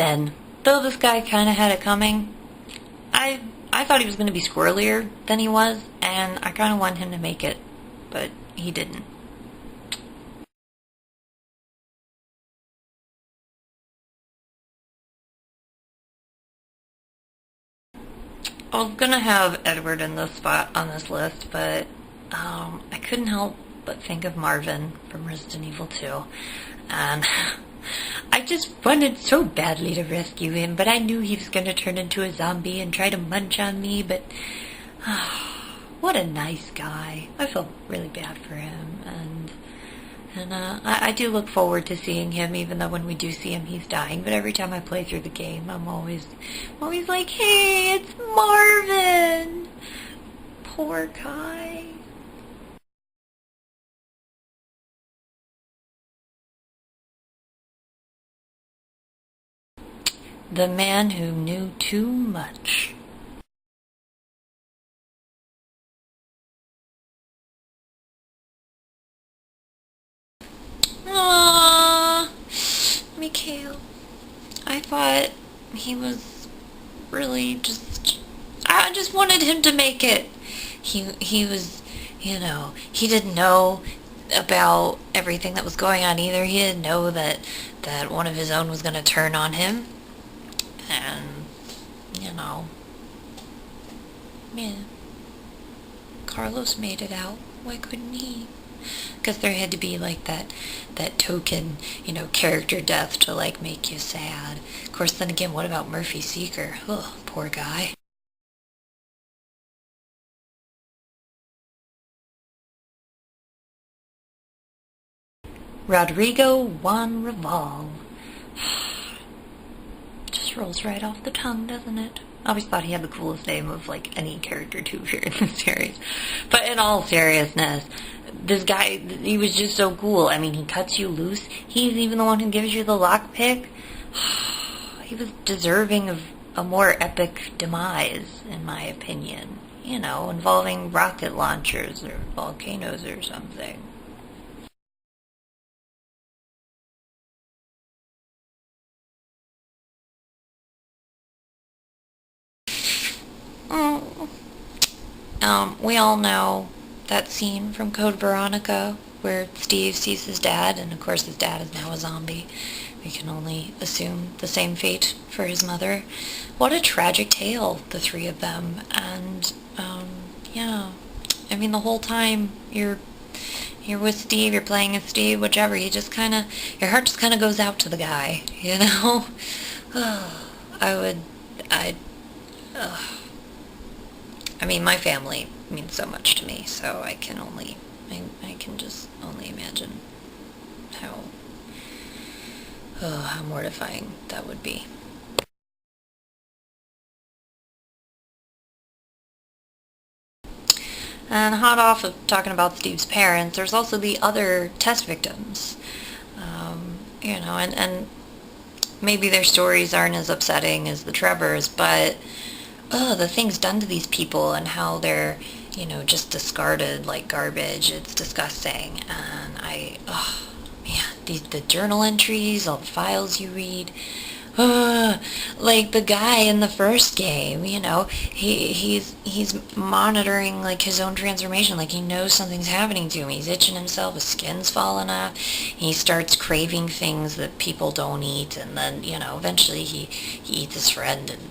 win. Though this guy kind of had it coming, I I thought he was going to be squirrelier than he was, and I kind of wanted him to make it, but he didn't. I was gonna have Edward in this spot on this list, but I couldn't help but think of Marvin from Resident Evil 2, and I just wanted so badly to rescue him, but I knew he was gonna turn into a zombie and try to munch on me, but what a nice guy. I felt really bad for him, and I do look forward to seeing him, even though when we do see him, he's dying. But every time I play through the game, I'm always like, hey, it's Marvin! Poor guy. The man who knew too much. Aww, Mikhail. I thought he was really just... I just wanted him to make it. He was, he didn't know about everything that was going on either. He didn't know that one of his own was going to turn on him. And, yeah. Carlos made it out. Why couldn't he? Because there had to be like that token, character death to like make you sad. Of course, then again, what about Murphy Seeker? Oh, poor guy. Rodrigo Juan Raval. Just rolls right off the tongue, doesn't it? I always thought he had the coolest name of like any character to appear in the series. But in all seriousness, this guy, he was just so cool. I mean, he cuts you loose. He's even the one who gives you the lockpick. He was deserving of a more epic demise, in my opinion. Involving rocket launchers or volcanoes or something. Oh. We all know that scene from Code Veronica where Steve sees his dad, and of course his dad is now a zombie. We can only assume the same fate for his mother. What a tragic tale, the three of them. And, yeah. I mean, the whole time you're with Steve, you're playing as Steve, whichever, your heart just kind of goes out to the guy, I I mean, my family means so much to me, so I can just only imagine how, how mortifying that would be. And hot off of talking about Steve's parents, there's also the other test victims, and maybe their stories aren't as upsetting as the Trevors, but the things done to these people and how they're, just discarded like garbage. It's disgusting. And man, the journal entries, all the files you read. Like the guy in the first game, he's monitoring like his own transformation, like he knows something's happening to him. He's itching himself, his skin's falling off. He starts craving things that people don't eat, and then eventually he eats his friend, and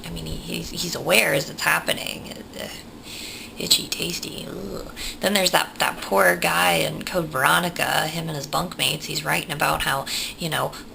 I mean, he's aware as it's happening. Itchy, tasty. Ugh. Then there's that poor guy in Code Veronica, him and his bunkmates. He's writing about how,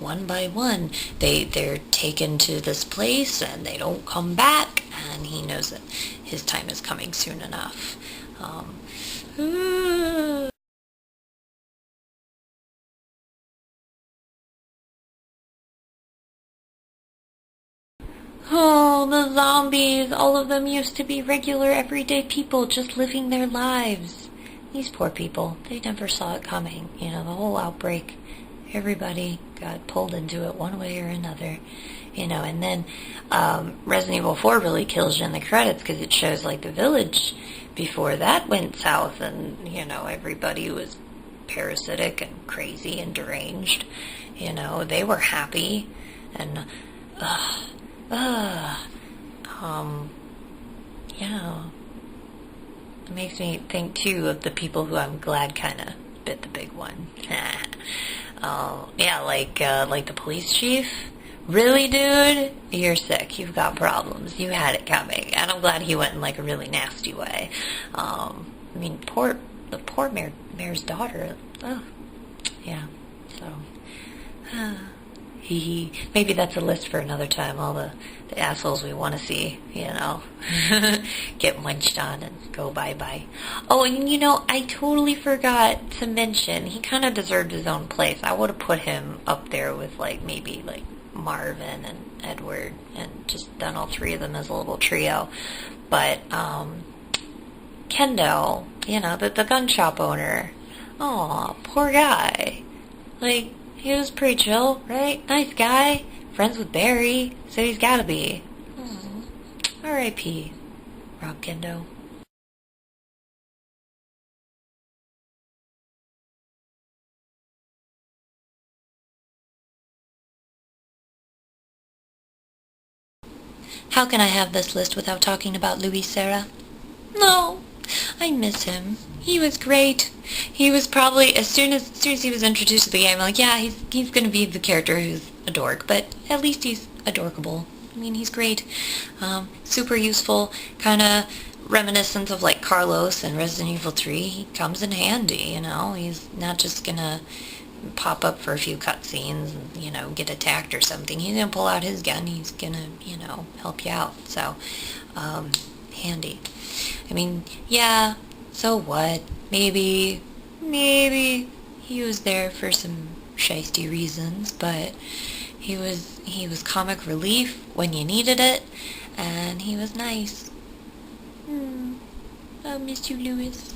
one by one, they're taken to this place and they don't come back, and he knows that his time is coming soon enough. Uh, Oh, the zombies! All of them used to be regular, everyday people just living their lives. These poor people, they never saw it coming. The whole outbreak. Everybody got pulled into it one way or another. And then Resident Evil 4 really kills you in the credits because it shows, like, the village before that went south, and, everybody was parasitic and crazy and deranged. They were happy. And, uh, um, yeah. It makes me think, too, of the people who I'm glad kind of bit the big one. Yeah, like the police chief. Really, dude? You're sick. You've got problems. You had it coming. And I'm glad he went in, like, a really nasty way. I mean, the poor mayor's daughter. Oh, yeah. So, maybe that's a list for another time. All the assholes we want to see, get munched on and go bye-bye. Oh, and I totally forgot to mention, he kind of deserved his own place. I would have put him up there with, maybe, Marvin and Edward, and just done all three of them as a little trio. But, Kendo, the gun shop owner. Aw, poor guy. He was pretty chill, right? Nice guy. Friends with Barry, so he's gotta be. R.I.P. Rob Kendo. How can I have this list without talking about Louis Serra? No, I miss him. He was great. He was probably, as soon as he was introduced to the game, yeah, he's going to be the character who's a dork, but at least he's adorkable. I mean, he's great. Super useful, kind of reminiscent of Carlos in Resident Evil 3. He comes in handy, He's not just going to pop up for a few cutscenes and, get attacked or something. He's going to pull out his gun. He's going to, help you out. So, handy. I mean, yeah, so what? Maybe he was there for some shiesty reasons, but he was comic relief when you needed it, and he was nice. I miss you, Louis.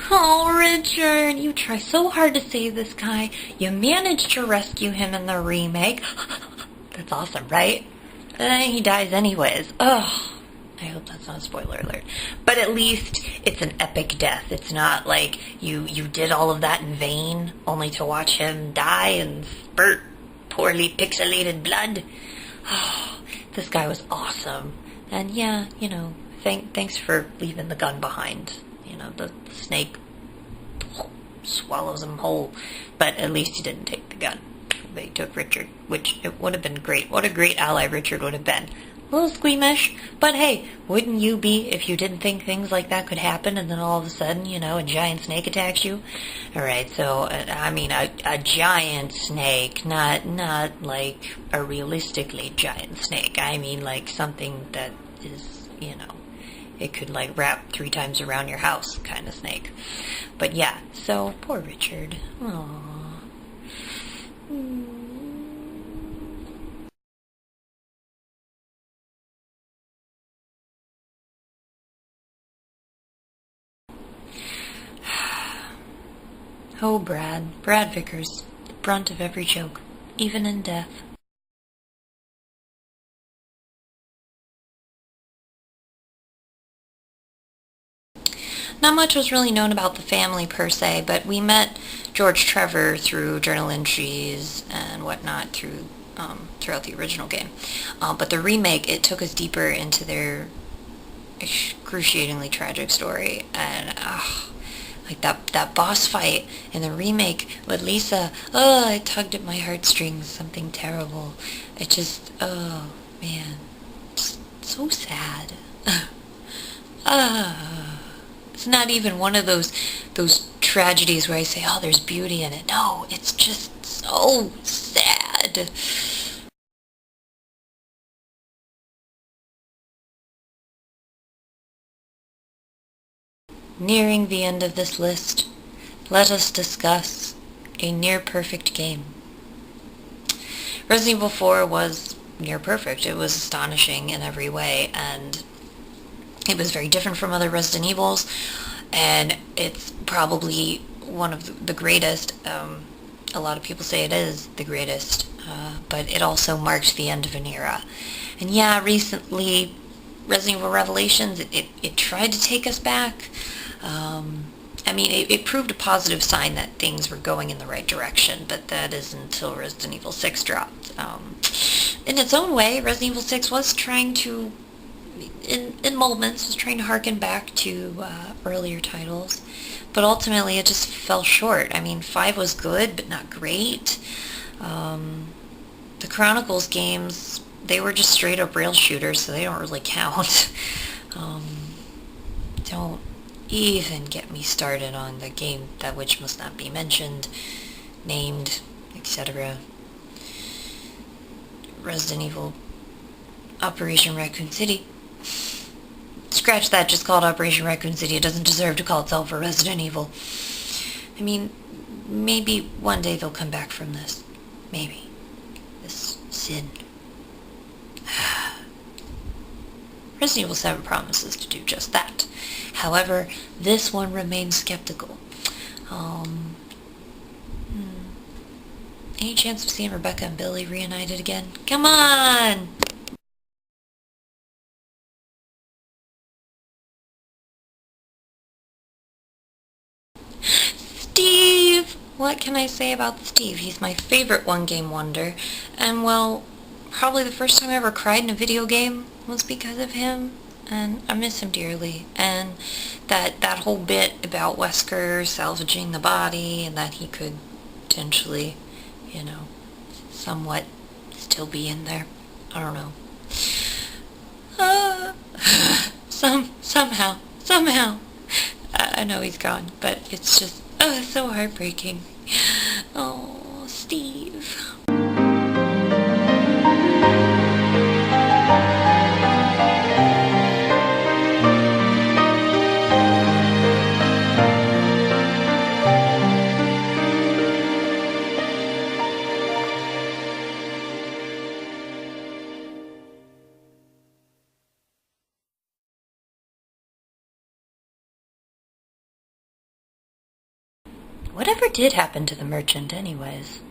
Oh, Richard, you try so hard to save this guy. You managed to rescue him in the remake. That's awesome, right? And then he dies anyways. Ugh. I hope that's not a spoiler alert. But at least it's an epic death. It's not like you did all of that in vain, only to watch him die and spurt poorly pixelated blood. Oh, this guy was awesome. And yeah, thanks for leaving the gun behind. The snake swallows him whole. But at least he didn't take the gun. They took Richard, which it would have been great. What a great ally Richard would have been. A little squeamish, but hey, wouldn't you be if you didn't think things like that could happen, and then all of a sudden, a giant snake attacks you? Alright, so, I mean, a giant snake, not like a realistically giant snake. I mean, something that is, it could, wrap 3 times around your house kind of snake. But yeah, so, poor Richard. Aww. Oh, Brad Vickers, the brunt of every joke, even in death. Not much was really known about the family per se, but we met George Trevor through journal entries and whatnot throughout the original game. But the remake, it took us deeper into their excruciatingly tragic story, and that boss fight in the remake with Lisa, it tugged at my heartstrings, something terrible. It just, oh man, just so sad. It's not even one of those tragedies where I say, oh, there's beauty in it. No, it's just so sad. Nearing the end of this list, let us discuss a near-perfect game. Resident Evil 4 was near perfect. It was astonishing in every way, and it was very different from other Resident Evils, and it's probably one of the greatest. A lot of people say it is the greatest, but it also marked the end of an era. And yeah, recently, Resident Evil Revelations, it tried to take us back, I mean, it proved a positive sign that things were going in the right direction, but that is until Resident Evil 6 dropped. In its own way, Resident Evil 6 was trying to, in moments, was trying to harken back to earlier titles, but ultimately it just fell short. I mean, 5 was good, but not great. The Chronicles games, they were just straight up rail shooters, so they don't really count. Don't even get me started on the game that which must not be mentioned, named, etc. Resident Evil Operation Raccoon City. Scratch that, just call it Operation Raccoon City. It doesn't deserve to call itself a Resident Evil. I mean, maybe one day they'll come back from this. Maybe. This sin. Resident Evil 7 promises to do just that. However, this one remains skeptical. Any chance of seeing Rebecca and Billy reunited again? Come on! Steve! What can I say about Steve? He's my favorite one-game wonder. And, well, probably the first time I ever cried in a video game was because of him. And I miss him dearly. And that whole bit about Wesker salvaging the body and that he could potentially, somewhat still be in there. I don't know. Somehow. I know he's gone, but it's just, it's so heartbreaking. Oh, Steve. Whatever did happen to the merchant anyways?